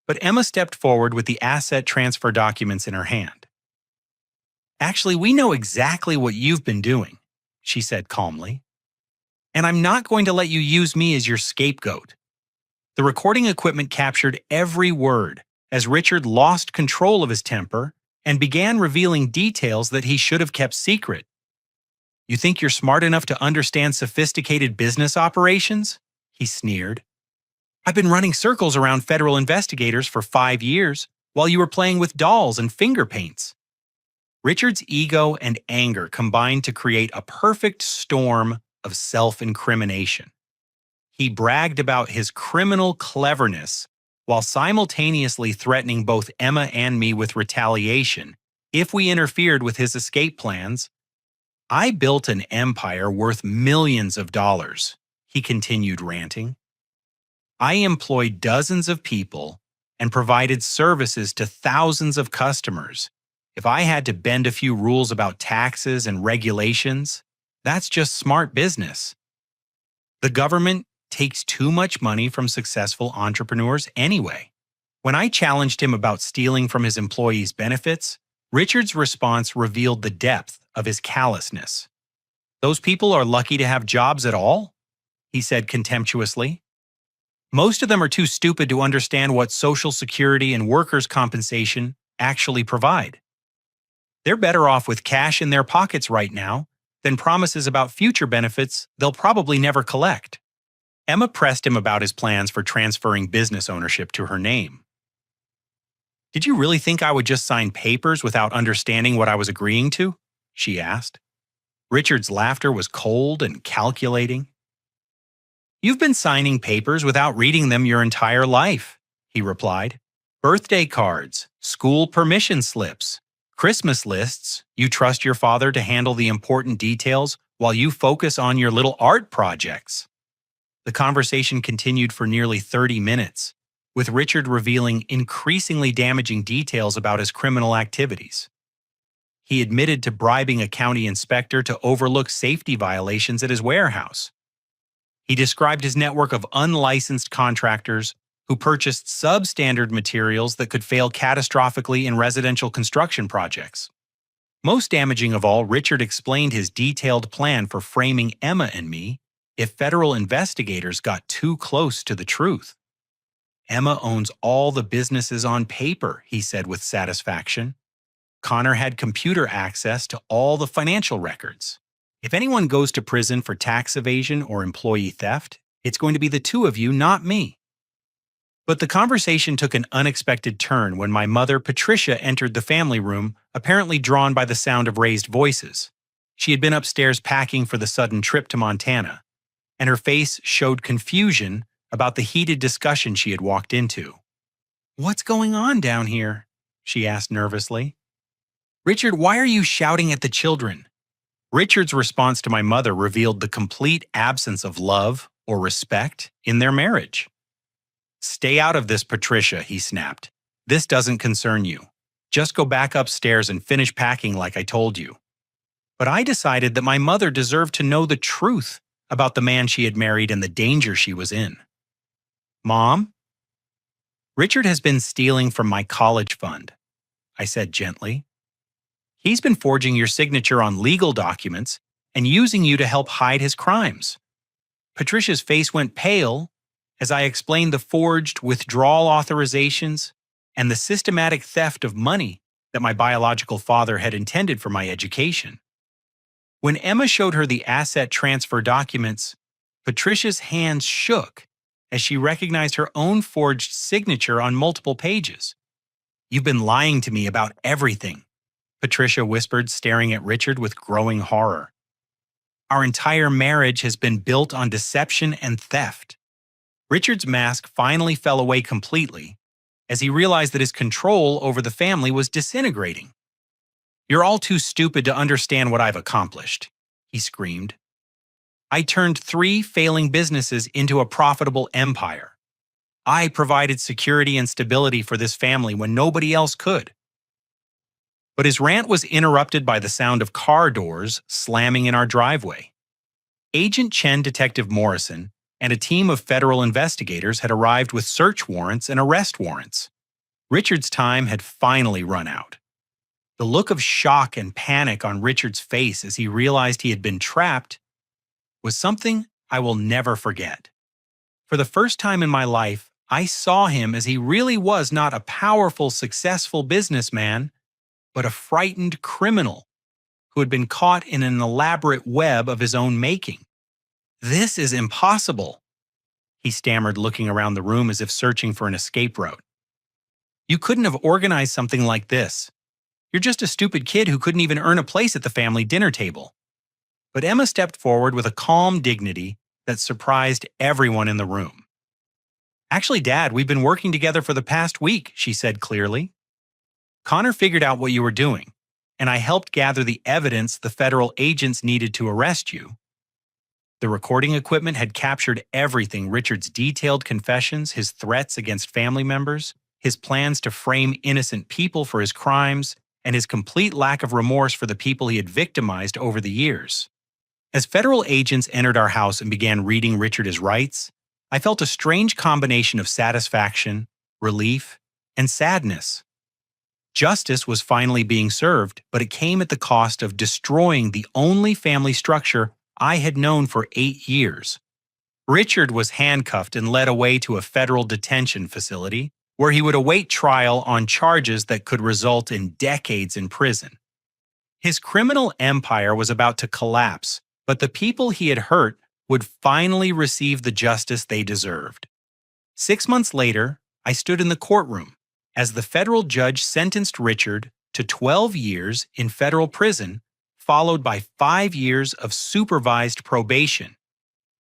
But Emma stepped forward with the asset transfer documents in her hand. "Actually, we know exactly what you've been doing," she said calmly. "And I'm not going to let you use me as your scapegoat." The recording equipment captured every word as Richard lost control of his temper and began revealing details that he should have kept secret. "You think you're smart enough to understand sophisticated business operations?" he sneered. "I've been running circles around federal investigators for 5 years while you were playing with dolls and finger paints." Richard's ego and anger combined to create a perfect storm of self-incrimination. He bragged about his criminal cleverness while simultaneously threatening both Emma and me with retaliation if we interfered with his escape plans. "I built an empire worth millions of dollars," he continued ranting. "I employed dozens of people and provided services to thousands of customers. If I had to bend a few rules about taxes and regulations, that's just smart business. The government takes too much money from successful entrepreneurs anyway." When I challenged him about stealing from his employees' benefits, Richard's response revealed the depth of his callousness. "Those people are lucky to have jobs at all?" he said contemptuously. "Most of them are too stupid to understand what Social Security and workers' compensation actually provide. They're better off with cash in their pockets right now than promises about future benefits they'll probably never collect." Emma pressed him about his plans for transferring business ownership to her name. "Did you really think I would just sign papers without understanding what I was agreeing to?" she asked. Richard's laughter was cold and calculating. "You've been signing papers without reading them your entire life," he replied. "Birthday cards, school permission slips, Christmas lists. You trust your father to handle the important details while you focus on your little art projects." The conversation continued for nearly 30 minutes, with Richard revealing increasingly damaging details about his criminal activities. He admitted to bribing a county inspector to overlook safety violations at his warehouse. He described his network of unlicensed contractors who purchased substandard materials that could fail catastrophically in residential construction projects. Most damaging of all, Richard explained his detailed plan for framing Emma and me if federal investigators got too close to the truth. "Emma owns all the businesses on paper," he said with satisfaction. "Connor had computer access to all the financial records. If anyone goes to prison for tax evasion or employee theft, it's going to be the two of you, not me." But the conversation took an unexpected turn when my mother, Patricia, entered the family room, apparently drawn by the sound of raised voices. She had been upstairs packing for the sudden trip to Montana, and her face showed confusion about the heated discussion she had walked into. "What's going on down here?" she asked nervously. "Richard, why are you shouting at the children?" Richard's response to my mother revealed the complete absence of love or respect in their marriage. "Stay out of this, Patricia," he snapped. "This doesn't concern you. Just go back upstairs and finish packing like I told you." But I decided that my mother deserved to know the truth about the man she had married and the danger she was in. Mom, Richard has been stealing from my college fund, I said gently. He's been forging your signature on legal documents and using you to help hide his crimes. Patricia's face went pale as I explained the forged withdrawal authorizations and the systematic theft of money that my biological father had intended for my education. When Emma showed her the asset transfer documents, Patricia's hands shook as she recognized her own forged signature on multiple pages. "You've been lying to me about everything," Patricia whispered, staring at Richard with growing horror. "Our entire marriage has been built on deception and theft." Richard's mask finally fell away completely as he realized that his control over the family was disintegrating. "You're all too stupid to understand what I've accomplished," he screamed. "I turned 3 failing businesses into a profitable empire. I provided security and stability for this family when nobody else could." But his rant was interrupted by the sound of car doors slamming in our driveway. Agent Chen Detective Morrison and a team of federal investigators had arrived with search warrants and arrest warrants. Richard's time had finally run out. The look of shock and panic on Richard's face as he realized he had been trapped was something I will never forget. For the first time in my life, I saw him as he really was, not a powerful, successful businessman, but a frightened criminal who had been caught in an elaborate web of his own making. "This is impossible," he stammered, looking around the room as if searching for an escape route. "You couldn't have organized something like this. You're just a stupid kid who couldn't even earn a place at the family dinner table." But Emma stepped forward with a calm dignity that surprised everyone in the room. "Actually, Dad, we've been working together for the past week," she said clearly. "Connor figured out what you were doing, and I helped gather the evidence the federal agents needed to arrest you." The recording equipment had captured everything: Richard's detailed confessions, his threats against family members, his plans to frame innocent people for his crimes, and his complete lack of remorse for the people he had victimized over the years. As federal agents entered our house and began reading Richard his rights, I felt a strange combination of satisfaction, relief, and sadness. Justice was finally being served, but it came at the cost of destroying the only family structure I had known for 8 years. Richard was handcuffed and led away to a federal detention facility, where he would await trial on charges that could result in decades in prison. His criminal empire was about to collapse, but the people he had hurt would finally receive the justice they deserved. 6 months later, I stood in the courtroom as the federal judge sentenced Richard to 12 years in federal prison, followed by 5 years of supervised probation.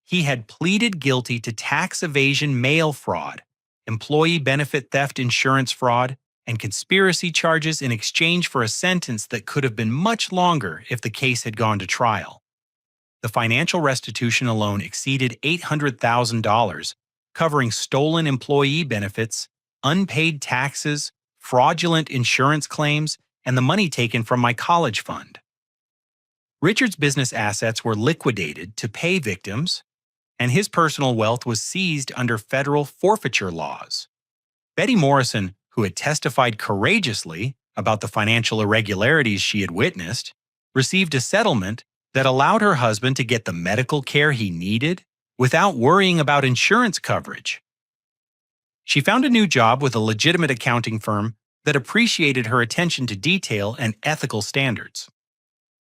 He had pleaded guilty to tax evasion, mail fraud, employee benefit theft, insurance fraud, and conspiracy charges in exchange for a sentence that could have been much longer if the case had gone to trial. The financial restitution alone exceeded $800,000, covering stolen employee benefits, unpaid taxes, fraudulent insurance claims, and the money taken from my college fund. Richard's business assets were liquidated to pay victims, and his personal wealth was seized under federal forfeiture laws. Betty Morrison, who had testified courageously about the financial irregularities she had witnessed, received a settlement that allowed her husband to get the medical care he needed without worrying about insurance coverage. She found a new job with a legitimate accounting firm that appreciated her attention to detail and ethical standards.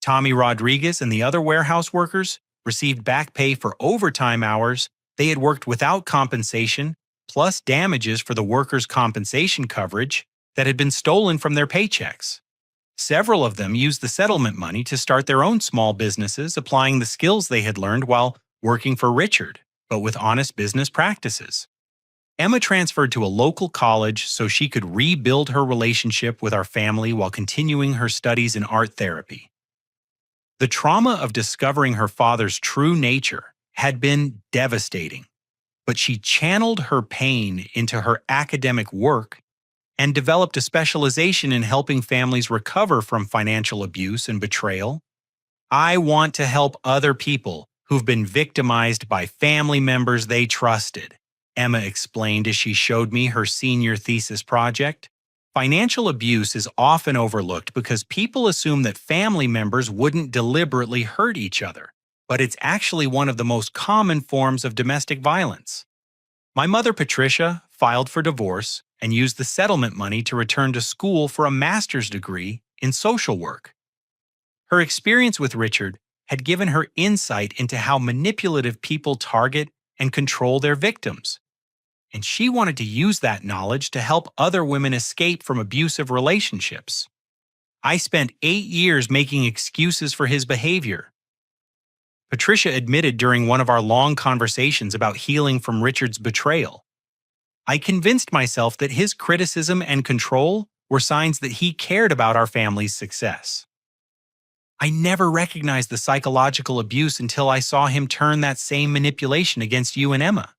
Tommy Rodriguez and the other warehouse workers received back pay for overtime hours they had worked without compensation, plus damages for the workers' compensation coverage that had been stolen from their paychecks. Several of them used the settlement money to start their own small businesses, applying the skills they had learned while working for Richard, but with honest business practices. Emma transferred to a local college so she could rebuild her relationship with our family while continuing her studies in art therapy. The trauma of discovering her father's true nature had been devastating, but she channeled her pain into her academic work and developed a specialization in helping families recover from financial abuse and betrayal. "I want to help other people who've been victimized by family members they trusted, Emma explained as she showed me her senior thesis project. Financial abuse is often overlooked because people assume that family members wouldn't deliberately hurt each other, but it's actually one of the most common forms of domestic violence. My mother, Patricia, filed for divorce and used the settlement money to return to school for a master's degree in social work. Her experience with Richard had given her insight into how manipulative people target and control their victims, and she wanted to use that knowledge to help other women escape from abusive relationships. I spent 8 years making excuses for his behavior. Patricia admitted during one of our long conversations about healing from Richard's betrayal. I convinced myself that his criticism and control were signs that he cared about our family's success. I never recognized the psychological abuse until I saw him turn that same manipulation against you and Emma.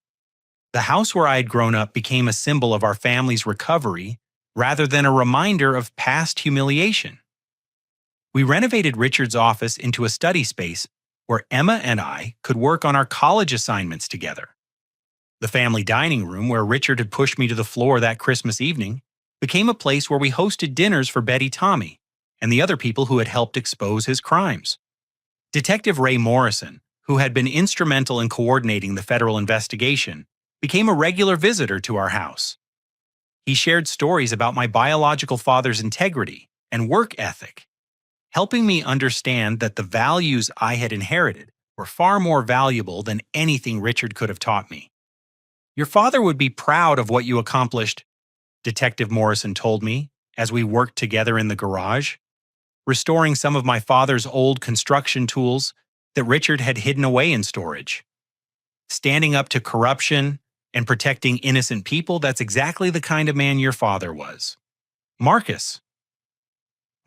The house where I had grown up became a symbol of our family's recovery rather than a reminder of past humiliation. We renovated Richard's office into a study space where Emma and I could work on our college assignments together. The family dining room, where Richard had pushed me to the floor that Christmas evening, became a place where we hosted dinners for Betty Tommy and the other people who had helped expose his crimes. Detective Ray Morrison, who had been instrumental in coordinating the federal investigation, became a regular visitor to our house. He shared stories about my biological father's integrity and work ethic, helping me understand that the values I had inherited were far more valuable than anything Richard could have taught me. Your father would be proud of what you accomplished, Detective Morrison told me as we worked together in the garage, restoring some of my father's old construction tools that Richard had hidden away in storage. Standing up to corruption and protecting innocent people, that's exactly the kind of man your father was. Marcus,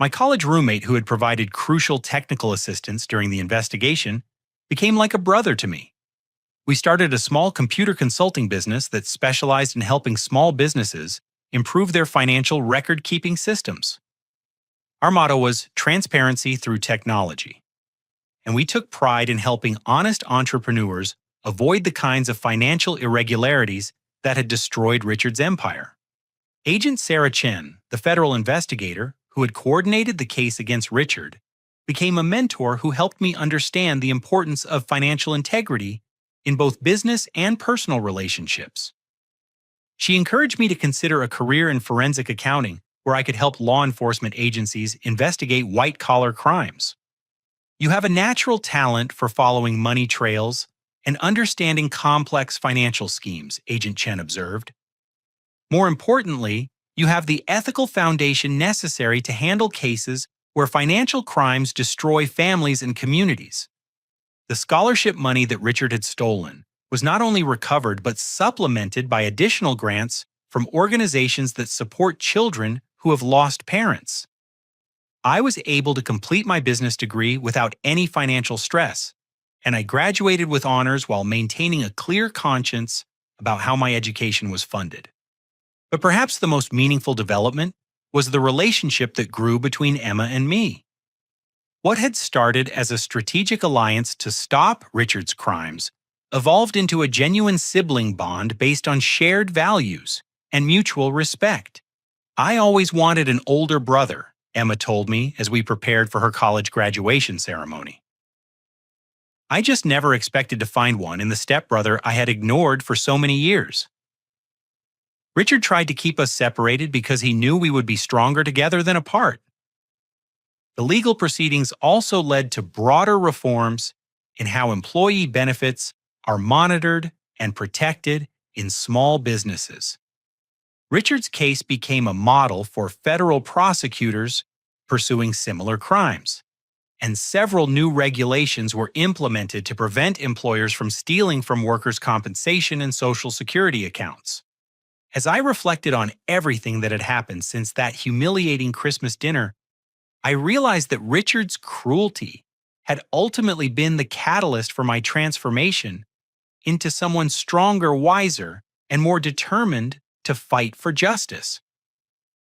my college roommate who had provided crucial technical assistance during the investigation, became like a brother to me. We started a small computer consulting business that specialized in helping small businesses improve their financial record-keeping systems. Our motto was transparency through technology, and we took pride in helping honest entrepreneurs avoid the kinds of financial irregularities that had destroyed Richard's empire. Agent Sarah Chen, the federal investigator who had coordinated the case against Richard, became a mentor who helped me understand the importance of financial integrity in both business and personal relationships. She encouraged me to consider a career in forensic accounting where I could help law enforcement agencies investigate white-collar crimes. You have a natural talent for following money trails and understanding complex financial schemes, Agent Chen observed. More importantly, you have the ethical foundation necessary to handle cases where financial crimes destroy families and communities. The scholarship money that Richard had stolen was not only recovered but supplemented by additional grants from organizations that support children who have lost parents. I was able to complete my business degree without any financial stress, and I graduated with honors while maintaining a clear conscience about how my education was funded. But perhaps the most meaningful development was the relationship that grew between Emma and me. What had started as a strategic alliance to stop Richard's crimes evolved into a genuine sibling bond based on shared values and mutual respect. I always wanted an older brother, Emma told me as we prepared for her college graduation ceremony. I just never expected to find one in the stepbrother I had ignored for so many years. Richard tried to keep us separated because he knew we would be stronger together than apart. The legal proceedings also led to broader reforms in how employee benefits are monitored and protected in small businesses. Richard's case became a model for federal prosecutors pursuing similar crimes, and several new regulations were implemented to prevent employers from stealing from workers' compensation and Social Security accounts. As I reflected on everything that had happened since that humiliating Christmas dinner, I realized that Richard's cruelty had ultimately been the catalyst for my transformation into someone stronger, wiser, and more determined to fight for justice.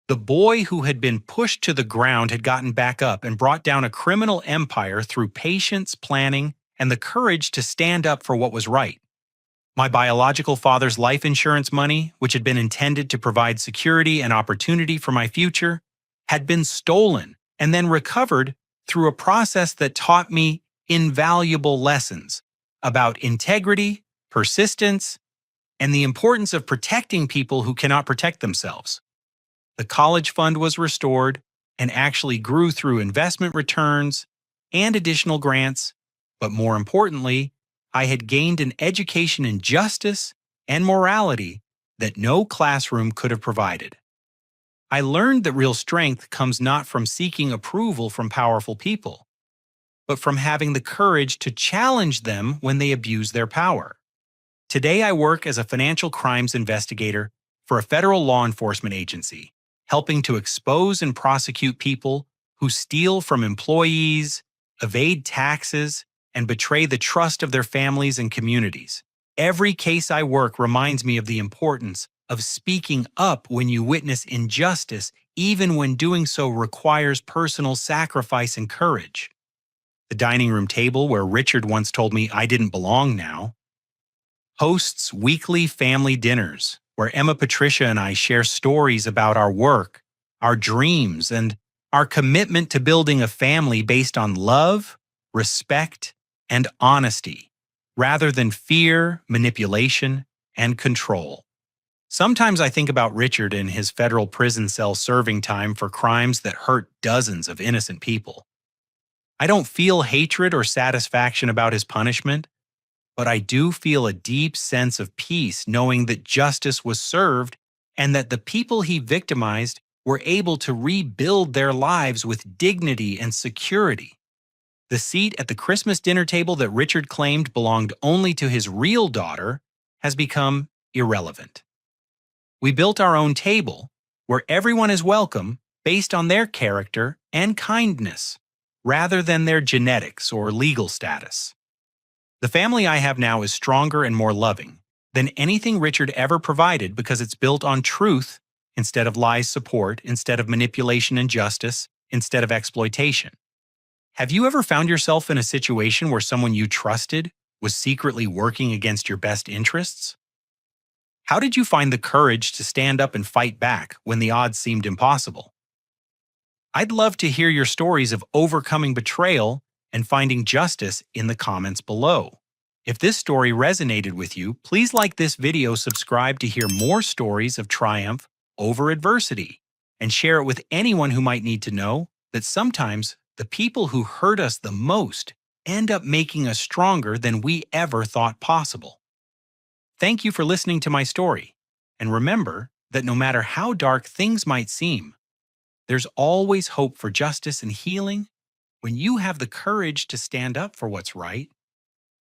The boy who had been pushed to the ground had gotten back up and brought down a criminal empire through patience, planning, and the courage to stand up for what was right. My biological father's life insurance money, which had been intended to provide security and opportunity for my future, had been stolen and then recovered through a process that taught me invaluable lessons about integrity, persistence, and the importance of protecting people who cannot protect themselves. The college fund was restored and actually grew through investment returns and additional grants, but more importantly, I had gained an education in justice and morality that no classroom could have provided. I learned that real strength comes not from seeking approval from powerful people, but from having the courage to challenge them when they abuse their power. Today, I work as a financial crimes investigator for a federal law enforcement agency, helping to expose and prosecute people who steal from employees, evade taxes, and betray the trust of their families and communities. Every case I work reminds me of the importance of speaking up when you witness injustice, even when doing so requires personal sacrifice and courage. The dining room table where Richard once told me I didn't belong now hosts weekly family dinners where Emma, Patricia, and I share stories about our work, our dreams, and our commitment to building a family based on love, respect, and honesty, rather than fear, manipulation, and control. Sometimes I think about Richard in his federal prison cell serving time for crimes that hurt dozens of innocent people. I don't feel hatred or satisfaction about his punishment, but I do feel a deep sense of peace knowing that justice was served and that the people he victimized were able to rebuild their lives with dignity and security. The seat at the Christmas dinner table that Richard claimed belonged only to his real daughter has become irrelevant. We built our own table where everyone is welcome based on their character and kindness, rather than their genetics or legal status. The family I have now is stronger and more loving than anything Richard ever provided because it's built on truth instead of lies, support instead of manipulation and justice instead of exploitation. Have you ever found yourself in a situation where someone you trusted was secretly working against your best interests? How did you find the courage to stand up and fight back when the odds seemed impossible? I'd love to hear your stories of overcoming betrayal and finding justice in the comments below. If this story resonated with you, please like this video, subscribe to hear more stories of triumph over adversity, and share it with anyone who might need to know that sometimes the people who hurt us the most end up making us stronger than we ever thought possible. Thank you for listening to my story, and remember that no matter how dark things might seem, there's always hope for justice and healing when you have the courage to stand up for what's right